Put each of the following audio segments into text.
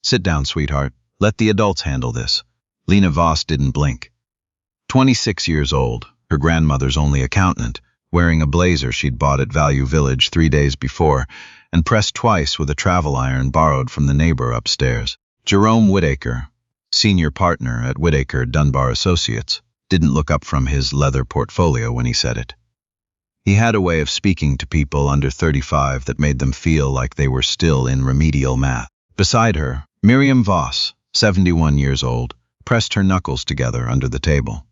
Sit down, sweetheart. Let the adults handle this. Lena Voss didn't blink. 26 years old, her grandmother's only accountant, wearing a blazer she'd bought at Value Village 3 days before, and pressed twice with a travel iron borrowed from the neighbor upstairs. Jerome Whittaker, senior partner at Whittaker Dunbar Associates, didn't look up from his leather portfolio when he said it. He had a way of speaking to people under 35 that made them feel like they were still in remedial math. Beside her, Miriam Voss, 71 years old, pressed her knuckles together under the table.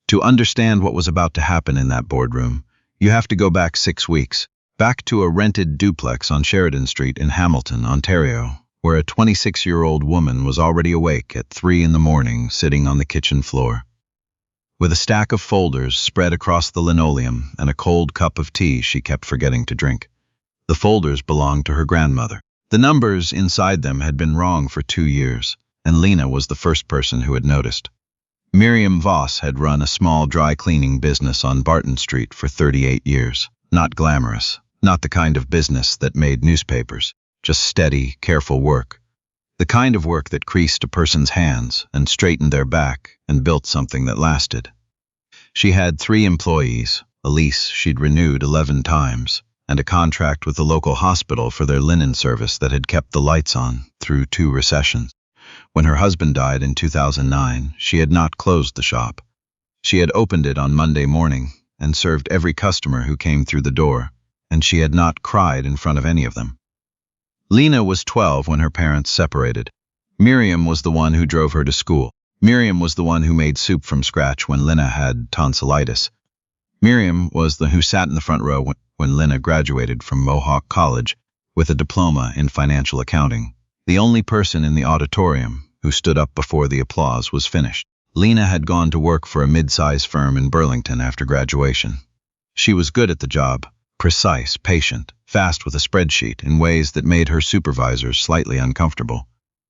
To understand what was about to happen in that boardroom, you have to go back 6 weeks, back to a rented duplex on Sheridan Street in Hamilton, Ontario, where a 26-year-old woman was already awake at 3 in the morning, sitting on the kitchen floor. With a stack of folders spread across the linoleum and a cold cup of tea she kept forgetting to drink. The folders belonged to her grandmother. The numbers inside them had been wrong for 2 years, and Lena was the first person who had noticed. Miriam Voss had run a small dry cleaning business on Barton Street for 38 years. Not glamorous, not the kind of business that made newspapers, just steady, careful work. The kind of work that creased a person's hands and straightened their back and built something that lasted. She had 3 employees, a lease she'd renewed 11 times, and a contract with the local hospital for their linen service that had kept the lights on through 2 recessions. When her husband died in 2009, she had not closed the shop. She had opened it on Monday morning and served every customer who came through the door, and she had not cried in front of any of them. Lena was 12 when her parents separated. Miriam was the one who drove her to school. Miriam was the one who made soup from scratch when Lena had tonsillitis. Miriam was the who sat in the front row when Lena graduated from Mohawk College with a diploma in financial accounting. The only person in the auditorium who stood up before the applause was finished. Lena had gone to work for a mid-size firm in Burlington after graduation. She was good at the job, precise, patient, fast with a spreadsheet in ways that made her supervisors slightly uncomfortable.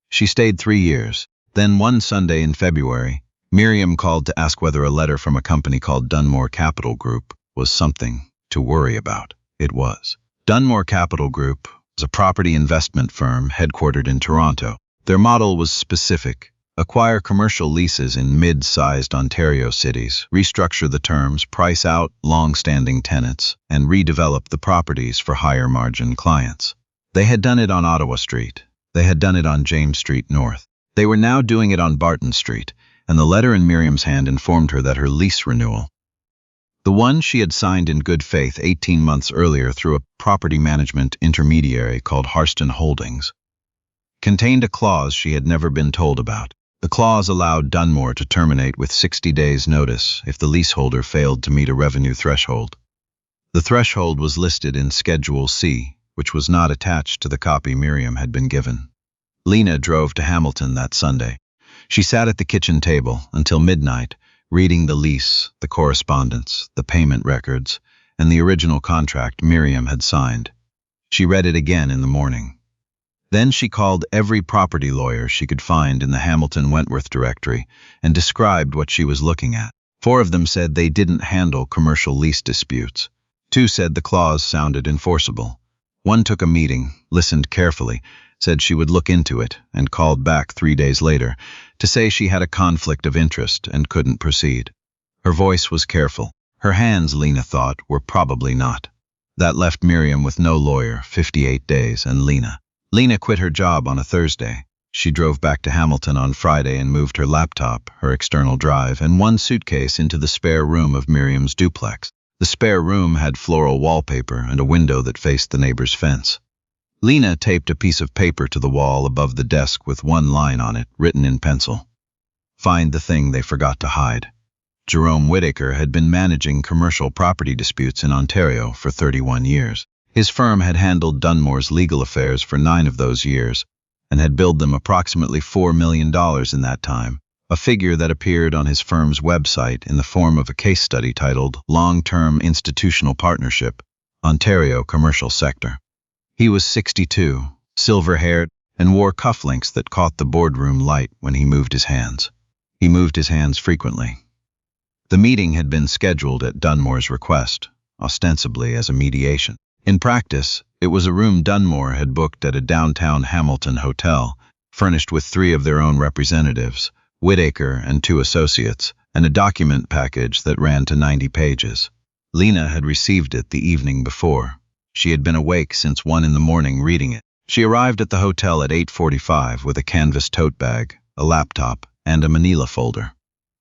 She stayed 3 years. Then one Sunday in February, Miriam called to ask whether a letter from a company called Dunmore Capital Group was something to worry about. It was. Dunmore Capital Group was a property investment firm headquartered in Toronto. Their model was specific: acquire commercial leases in mid-sized Ontario cities, restructure the terms, price out long-standing tenants, and redevelop the properties for higher-margin clients. They had done it on Ottawa Street. They had done it on James Street North. They were now doing it on Barton Street, and the letter in Miriam's hand informed her that her lease renewal, the one she had signed in good faith 18 months earlier through a property management intermediary called Harston Holdings, contained a clause she had never been told about. The clause allowed Dunmore to terminate with 60 days' notice if the leaseholder failed to meet a revenue threshold. The threshold was listed in Schedule C, which was not attached to the copy Miriam had been given. Lena drove to Hamilton that Sunday. She sat at the kitchen table until midnight, reading the lease, the correspondence, the payment records, and the original contract Miriam had signed. She read it again in the morning. Then she called every property lawyer she could find in the Hamilton Wentworth directory and described what she was looking at. 4 of them said they didn't handle commercial lease disputes. 2 said the clause sounded enforceable. 1 took a meeting, listened carefully, said she would look into it, and called back 3 days later to say she had a conflict of interest and couldn't proceed. Her voice was careful. Her hands, Lena thought, were probably not. That left Miriam with no lawyer, 58 days, and Lena. Lena quit her job on a Thursday. She drove back to Hamilton on Friday and moved her laptop, her external drive, and 1 suitcase into the spare room of Miriam's duplex. The spare room had floral wallpaper and a window that faced the neighbor's fence. Lena taped a piece of paper to the wall above the desk with 1 line on it, written in pencil. Find the thing they forgot to hide. Jerome Whittaker had been managing commercial property disputes in Ontario for 31 years. His firm had handled Dunmore's legal affairs for 9 of those years and had billed them approximately $4 million in that time, a figure that appeared on his firm's website in the form of a case study titled Long-Term Institutional Partnership, Ontario Commercial Sector. He was 62, silver-haired, and wore cufflinks that caught the boardroom light when he moved his hands. He moved his hands frequently. The meeting had been scheduled at Dunmore's request, ostensibly as a mediation. In practice, it was a room Dunmore had booked at a downtown Hamilton hotel furnished with 3 of their own representatives, Whitaker and 2 associates, and a document package that ran to 90 pages. Lena had received it the evening before. She had been awake since 1 in the morning reading it. She arrived at the hotel at 8:45 with a canvas tote bag, a laptop, and a manila folder.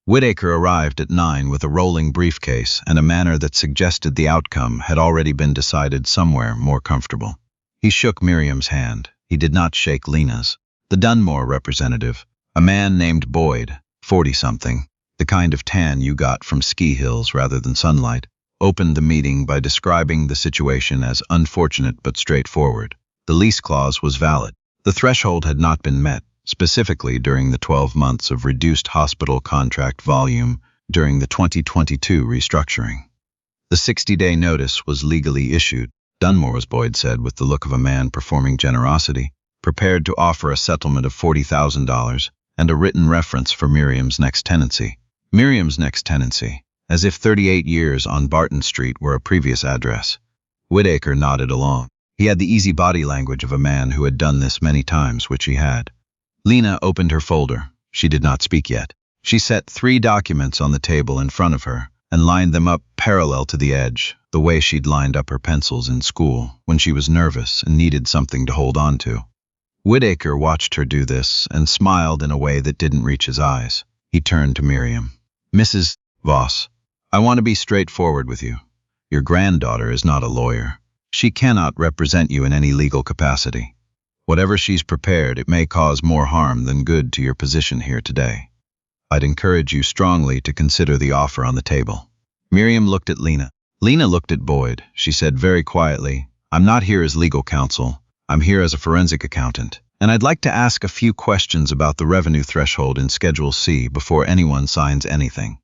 Whitaker arrived at 9 with a rolling briefcase and a manner that suggested the outcome had already been decided somewhere more comfortable. He shook Miriam's hand. He did not shake Lena's. The Dunmore representative, a man named Boyd, 40-something, the kind of tan you got from ski hills rather than sunlight, opened the meeting by describing the situation as unfortunate but straightforward. The lease clause was valid. The threshold had not been met, specifically during the 12 months of reduced hospital contract volume during the 2022 restructuring. The 60-day notice was legally issued, Dunmore's Boyd said with the look of a man performing generosity, prepared to offer a settlement of $40,000 and a written reference for Miriam's next tenancy. Miriam's next tenancy, as if 38 years on Barton Street were a previous address. Whitaker nodded along. He had the easy body language of a man who had done this many times, which he had. Lena opened her folder. She did not speak yet. She set 3 documents on the table in front of her and lined them up parallel to the edge, the way she'd lined up her pencils in school when she was nervous and needed something to hold on to. Whitaker watched her do this and smiled in a way that didn't reach his eyes. He turned to Miriam. "Mrs. Voss, I want to be straightforward with you. Your granddaughter is not a lawyer. She cannot represent you in any legal capacity. Whatever she's prepared, it may cause more harm than good to your position here today. I'd encourage you strongly to consider the offer on the table." Miriam looked at Lena. Lena looked at Boyd. She said very quietly, "I'm not here as legal counsel. I'm here as a forensic accountant, and I'd like to ask a few questions about the revenue threshold in Schedule C before anyone signs anything."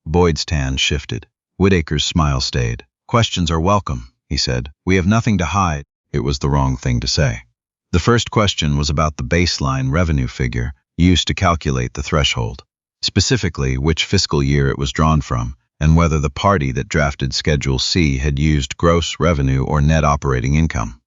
Boyd's tan shifted. Whitaker's smile stayed. "Questions are welcome," he said. "We have nothing to hide." It was the wrong thing to say. The first question was about the baseline revenue figure used to calculate the threshold, specifically which fiscal year it was drawn from, and whether the party that drafted Schedule C had used gross revenue or net operating income.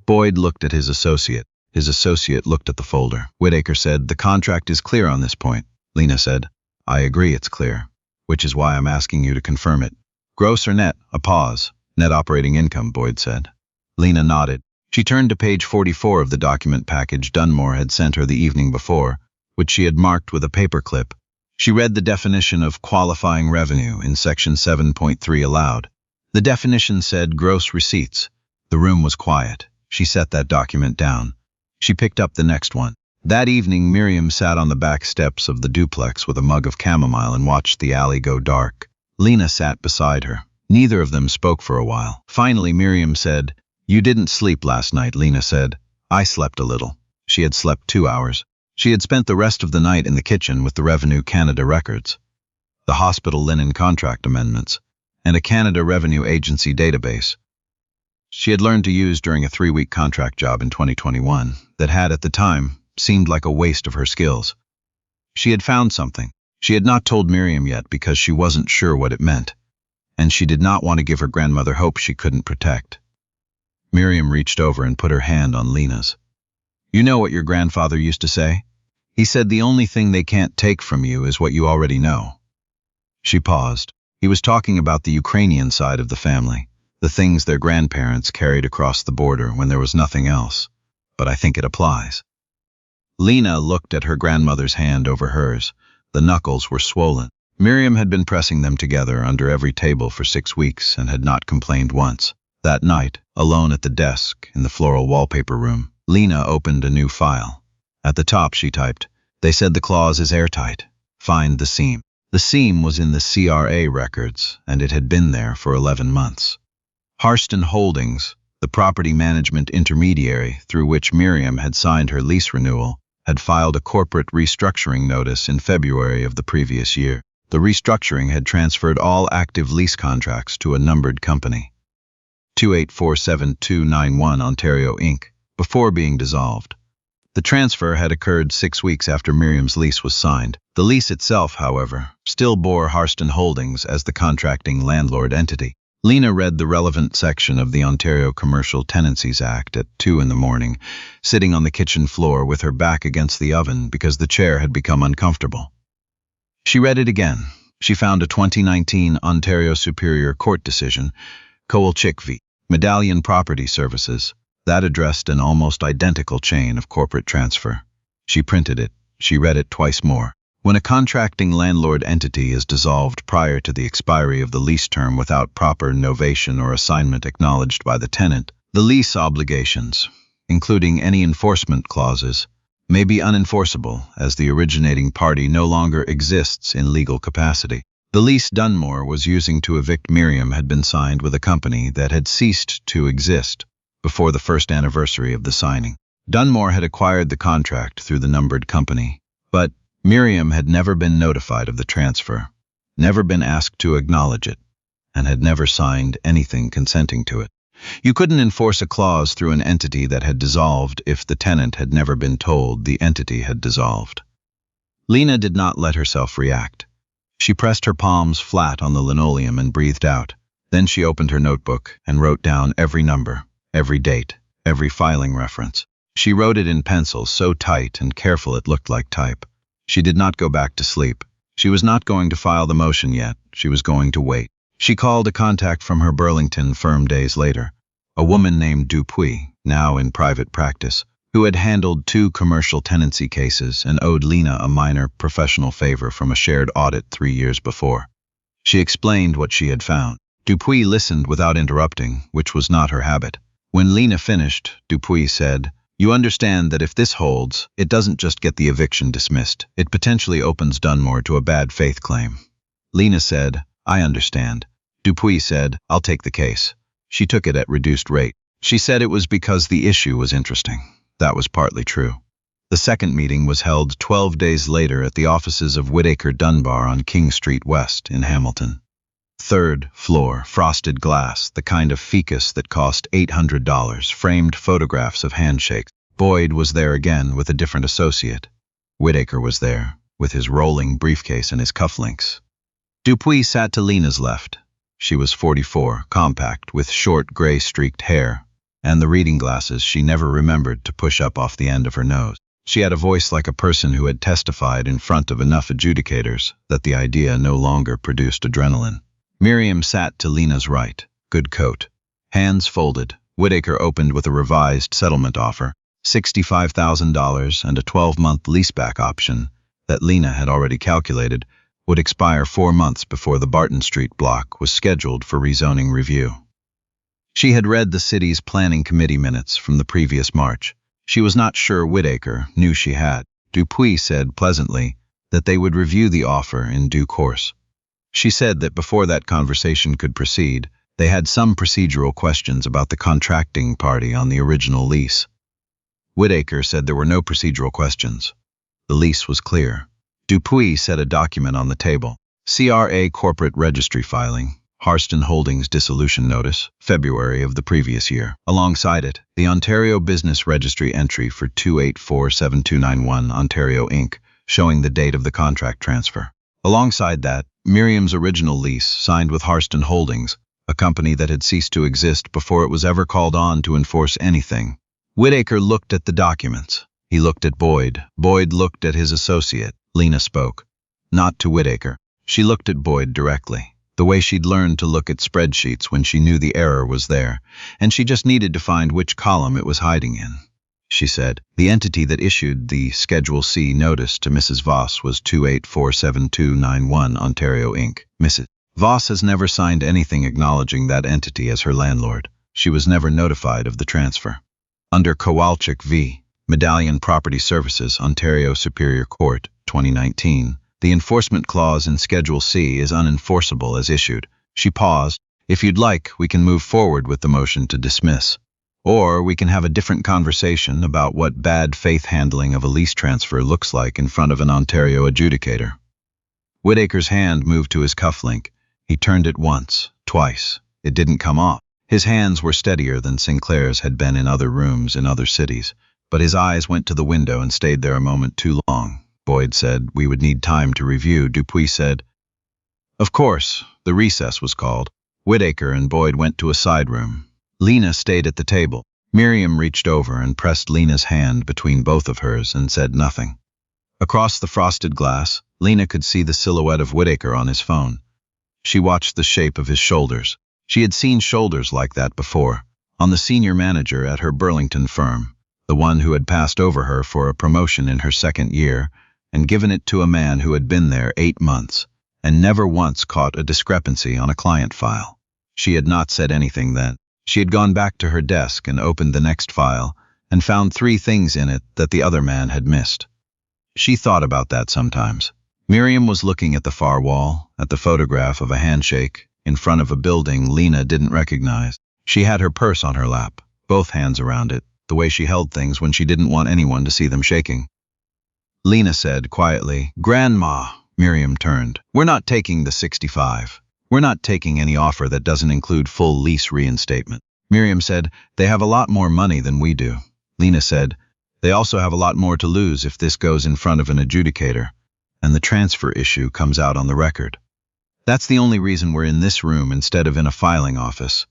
Boyd looked at his associate. His associate looked at the folder. Whitaker said, "The contract is clear on this point." Lena said, "I agree it's clear, which is why I'm asking you to confirm it." "Gross or net?" A pause. "Net operating income," Boyd said. Lena nodded. She turned to page 44 of the document package Dunmore had sent her the evening before, which she had marked with a paperclip. She read the definition of qualifying revenue in Section 7.3 aloud. The definition said gross receipts. The room was quiet. She set that document down. She picked up the next one. That evening, Miriam sat on the back steps of the duplex with a mug of chamomile and watched the alley go dark. Lena sat beside her. Neither of them spoke for a while. Finally, Miriam said, "You didn't sleep last night," Lena said. "I slept a little." She had slept 2 hours. She had spent the rest of the night in the kitchen with the Revenue Canada records, the hospital linen contract amendments, and a Canada Revenue Agency database she had learned to use during a 3-week contract job in 2021 that had, at the time, seemed like a waste of her skills. She had found something. She had not told Miriam yet because she wasn't sure what it meant, and she did not want to give her grandmother hope she couldn't protect. Miriam reached over and put her hand on Lena's. "You know what your grandfather used to say? He said the only thing they can't take from you is what you already know." She paused. He was talking about the Ukrainian side of the family, the things their grandparents carried across the border when there was nothing else. But I think it applies. Lena looked at her grandmother's hand over hers. The knuckles were swollen. Miriam had been pressing them together under every table for 6 weeks and had not complained once. That night, alone at the desk in the floral wallpaper room, Lena opened a new file. At the top she typed, "They said the clause is airtight. Find the seam." The seam was in the CRA records, and it had been there for 11 months. Harston Holdings, the property management intermediary through which Miriam had signed her lease renewal, had filed a corporate restructuring notice in February of the previous year. The restructuring had transferred all active lease contracts to a numbered company, 2847291 Ontario Inc., before being dissolved. The transfer had occurred 6 weeks after Miriam's lease was signed. The lease itself, however, still bore Harston Holdings as the contracting landlord entity. Lena read the relevant section of the Ontario Commercial Tenancies Act at 2 in the morning, sitting on the kitchen floor with her back against the oven because the chair had become uncomfortable. She read it again. She found a 2019 Ontario Superior Court decision, Kowalczyk v. Medallion Property Services, that addressed an almost identical chain of corporate transfer. She printed it. She read it twice more. When a contracting landlord entity is dissolved prior to the expiry of the lease term without proper novation or assignment acknowledged by the tenant, the lease obligations, including any enforcement clauses, may be unenforceable as the originating party no longer exists in legal capacity. The lease Dunmore was using to evict Miriam had been signed with a company that had ceased to exist before the first anniversary of the signing. Dunmore had acquired the contract through the numbered company, but Miriam had never been notified of the transfer, never been asked to acknowledge it, and had never signed anything consenting to it. You couldn't enforce a clause through an entity that had dissolved if the tenant had never been told the entity had dissolved. Lena did not let herself react. She pressed her palms flat on the linoleum and breathed out. Then she opened her notebook and wrote down every number, every date, every filing reference. She wrote it in pencil so tight and careful it looked like type. She did not go back to sleep. She was not going to file the motion yet. She was going to wait. She called a contact from her Burlington firm days later, a woman named Dupuy, now in private practice, who had handled 2 commercial tenancy cases and owed Lena a minor professional favor from a shared audit 3 years before. She explained what she had found. Dupuy listened without interrupting, which was not her habit. When Lena finished, Dupuy said, "You understand that if this holds, it doesn't just get the eviction dismissed. It potentially opens Dunmore to a bad faith claim." Lena said, "I understand." Dupuy said, "I'll take the case." She took it at reduced rate. She said it was because the issue was interesting. That was partly true. The second meeting was held 12 days later at the offices of Whitaker Dunbar on King Street West in Hamilton. 3rd floor, frosted glass, the kind of ficus that cost $800, framed photographs of handshakes. Boyd was there again with a different associate. Whitaker was there, with his rolling briefcase and his cufflinks. Dupuy sat to Lena's left. She was 44, compact, with short gray-streaked hair, and the reading glasses she never remembered to push up off the end of her nose. She had a voice like a person who had testified in front of enough adjudicators that the idea no longer produced adrenaline. Miriam sat to Lena's right, good coat. Hands folded, Whitaker opened with a revised settlement offer, $65,000 and a 12-month leaseback option that Lena had already calculated would expire 4 months before the Barton Street block was scheduled for rezoning review. She had read the city's planning committee minutes from the previous March. She was not sure Whitaker knew she had. Dupuy said pleasantly that they would review the offer in due course. She said that before that conversation could proceed, they had some procedural questions about the contracting party on the original lease. Whitaker said there were no procedural questions. The lease was clear. Dupuy set a document on the table. CRA Corporate Registry Filing, Harston Holdings Dissolution Notice, February of the previous year. Alongside it, the Ontario Business Registry entry for 2847291 Ontario Inc., showing the date of the contract transfer. Alongside that, Miriam's original lease signed with Harston Holdings, a company that had ceased to exist before it was ever called on to enforce anything. Whitaker looked at the documents. He looked at Boyd. Boyd looked at his associate. Lena spoke. Not to Whitaker. She looked at Boyd directly, the way she'd learned to look at spreadsheets when she knew the error was there, and she just needed to find which column it was hiding in. She said, "The entity that issued the Schedule C notice to Mrs. Voss was 2847291 Ontario Inc. Mrs. Voss has never signed anything acknowledging that entity as her landlord. She was never notified of the transfer." Under Kowalczyk v. Medallion Property Services, Ontario Superior Court, 2019, the enforcement clause in Schedule C is unenforceable as issued. She paused. "If you'd like, we can move forward with the motion to dismiss. Or we can have a different conversation about what bad faith handling of a lease transfer looks like in front of an Ontario adjudicator." Whitaker's hand moved to his cufflink. He turned it once, twice. It didn't come off. His hands were steadier than Sinclair's had been in other rooms in other cities, but his eyes went to the window and stayed there a moment too long. Boyd said, "We would need time to review." Dupuy said, "Of course." The recess was called. Whitaker and Boyd went to a side room. Lena stayed at the table. Miriam reached over and pressed Lena's hand between both of hers and said nothing. Across the frosted glass, Lena could see the silhouette of Whitaker on his phone. She watched the shape of his shoulders. She had seen shoulders like that before, on the senior manager at her Burlington firm, the one who had passed over her for a promotion in her second year and given it to a man who had been there 8 months and never once caught a discrepancy on a client file. She had not said anything then. She had gone back to her desk and opened the next file and found 3 things in it that the other man had missed. She thought about that sometimes. Miriam was looking at the far wall, at the photograph of a handshake, in front of a building Lena didn't recognize. She had her purse on her lap, both hands around it, the way she held things when she didn't want anyone to see them shaking. Lena said quietly, "Grandma." Miriam turned. "We're not taking the 65. We're not taking any offer that doesn't include full lease reinstatement." Miriam said, "They have a lot more money than we do." Lena said, "They also have a lot more to lose if this goes in front of an adjudicator, and the transfer issue comes out on the record. That's the only reason we're in this room instead of in a filing office.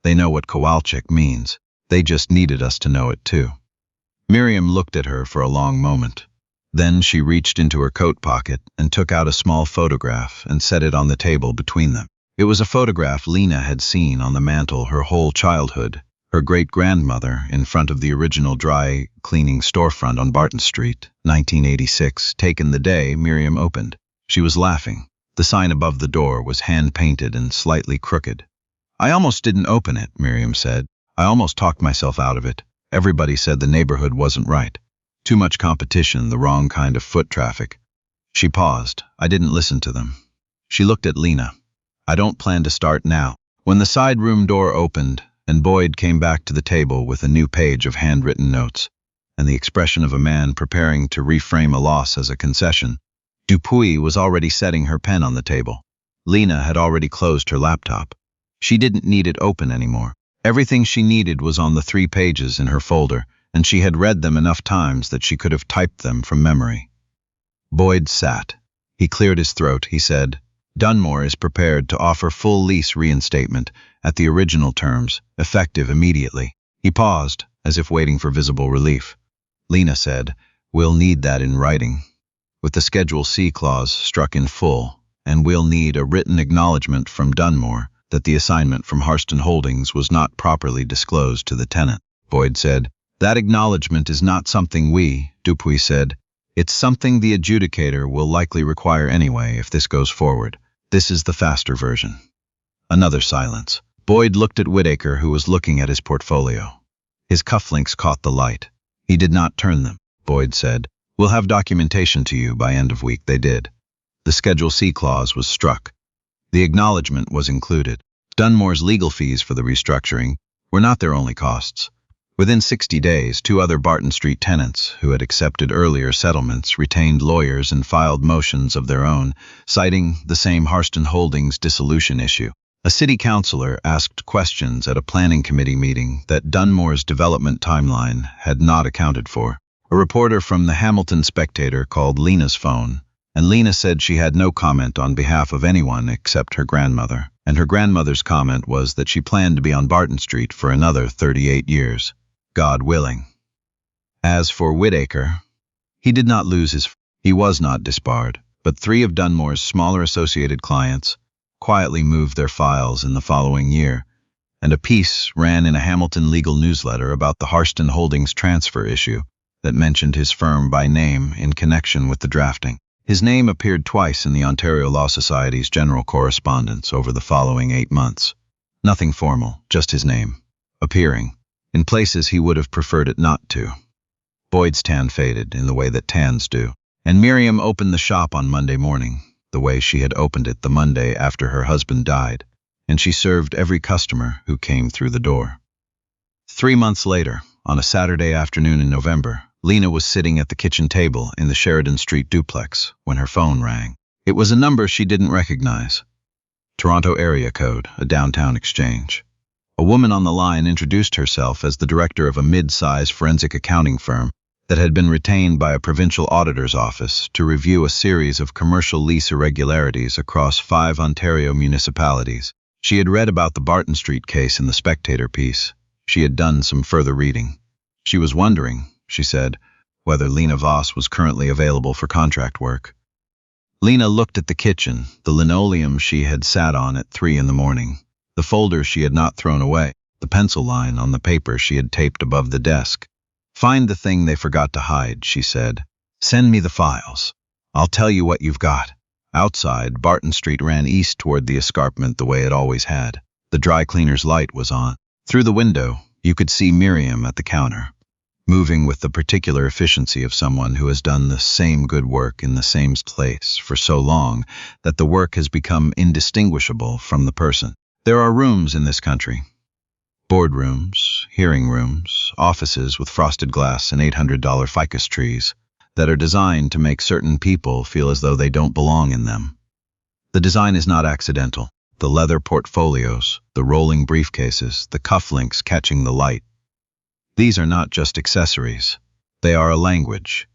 They know what Kowalczyk means. They just needed us to know it too." Miriam looked at her for a long moment. Then she reached into her coat pocket and took out a small photograph and set it on the table between them. It was a photograph Lena had seen on the mantel her whole childhood, her great-grandmother in front of the original dry cleaning storefront on Barton Street, 1986, taken the day Miriam opened. She was laughing. The sign above the door was hand-painted and slightly crooked. "I almost didn't open it," Miriam said. "I almost talked myself out of it. Everybody said the neighborhood wasn't right. Too much competition, the wrong kind of foot traffic." She paused. "I didn't listen to them." She looked at Lena. "I don't plan to start now." When the side room door opened and Boyd came back to the table with a new page of handwritten notes and the expression of a man preparing to reframe a loss as a concession, Dupuy was already setting her pen on the table. Lena had already closed her laptop. She didn't need it open anymore. Everything she needed was on the 3 pages in her folder, and she had read them enough times that she could have typed them from memory. Boyd sat. He cleared his throat. He said, "Dunmore is prepared to offer full lease reinstatement at the original terms, effective immediately." He paused, as if waiting for visible relief. Lena said, "We'll need that in writing, with the Schedule C clause struck in full, and we'll need a written acknowledgement from Dunmore that the assignment from Harston Holdings was not properly disclosed to the tenant." Boyd said, "That acknowledgement is not something we," Dupuy said. "It's something the adjudicator will likely require anyway if this goes forward. This is the faster version." Another silence. Boyd looked at Whitaker, who was looking at his portfolio. His cufflinks caught the light. He did not turn them. Boyd said, "We'll have documentation to you by end of week." They did. The Schedule C clause was struck. The acknowledgement was included. Dunmore's legal fees for the restructuring were not their only costs. Within 60 days, 2 other Barton Street tenants, who had accepted earlier settlements, retained lawyers and filed motions of their own, citing the same Harston Holdings dissolution issue. A city councilor asked questions at a planning committee meeting that Dunmore's development timeline had not accounted for. A reporter from the Hamilton Spectator called Lena's phone, and Lena said she had no comment on behalf of anyone except her grandmother, and her grandmother's comment was that she planned to be on Barton Street for another 38 years. God willing. As for Whitaker, he did not lose he was not disbarred, but 3 of Dunmore's smaller associated clients quietly moved their files in the following year, and a piece ran in a Hamilton legal newsletter about the Harston Holdings transfer issue that mentioned his firm by name in connection with the drafting. His name appeared twice in the Ontario Law Society's general correspondence over the following 8 months. Nothing formal, just his name, appearing in places he would have preferred it not to. Boyd's tan faded in the way that tans do, and Miriam opened the shop on Monday morning, the way she had opened it the Monday after her husband died, and she served every customer who came through the door. 3 months later, on a Saturday afternoon in November, Lena was sitting at the kitchen table in the Sheridan Street duplex when her phone rang. It was a number she didn't recognize. Toronto area code, a downtown exchange. A woman on the line introduced herself as the director of a mid-size forensic accounting firm that had been retained by a provincial auditor's office to review a series of commercial lease irregularities across 5 Ontario municipalities. She had read about the Barton Street case in the Spectator piece. She had done some further reading. She was wondering, she said, whether Lena Voss was currently available for contract work. Lena looked at the kitchen, the linoleum she had sat on at 3 in the morning, the folder she had not thrown away, the pencil line on the paper she had taped above the desk. Find the thing they forgot to hide, she said. Send me the files. I'll tell you what you've got. Outside, Barton Street ran east toward the escarpment the way it always had. The dry cleaner's light was on. Through the window, you could see Miriam at the counter, moving with the particular efficiency of someone who has done the same good work in the same place for so long that the work has become indistinguishable from the person. There are rooms in this country. Boardrooms, hearing rooms, offices with frosted glass and $800 ficus trees that are designed to make certain people feel as though they don't belong in them. The design is not accidental. The leather portfolios, the rolling briefcases, the cufflinks catching the light. These are not just accessories. They are a language.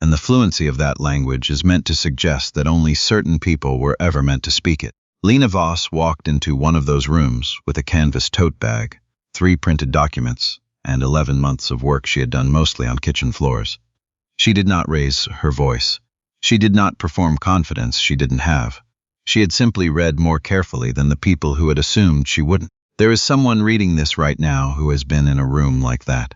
And the fluency of that language is meant to suggest that only certain people were ever meant to speak it. Lena Voss walked into one of those rooms with a canvas tote bag, 3 printed documents, and 11 months of work she had done mostly on kitchen floors. She did not raise her voice. She did not perform confidence she didn't have. She had simply read more carefully than the people who had assumed she wouldn't. There is someone reading this right now who has been in a room like that,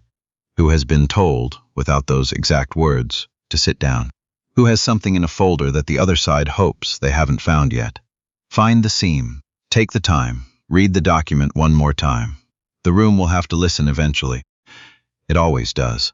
who has been told, without those exact words, to sit down, who has something in a folder that the other side hopes they haven't found yet. Find the seam. Take the time. Read the document one more time. The room will have to listen eventually. It always does.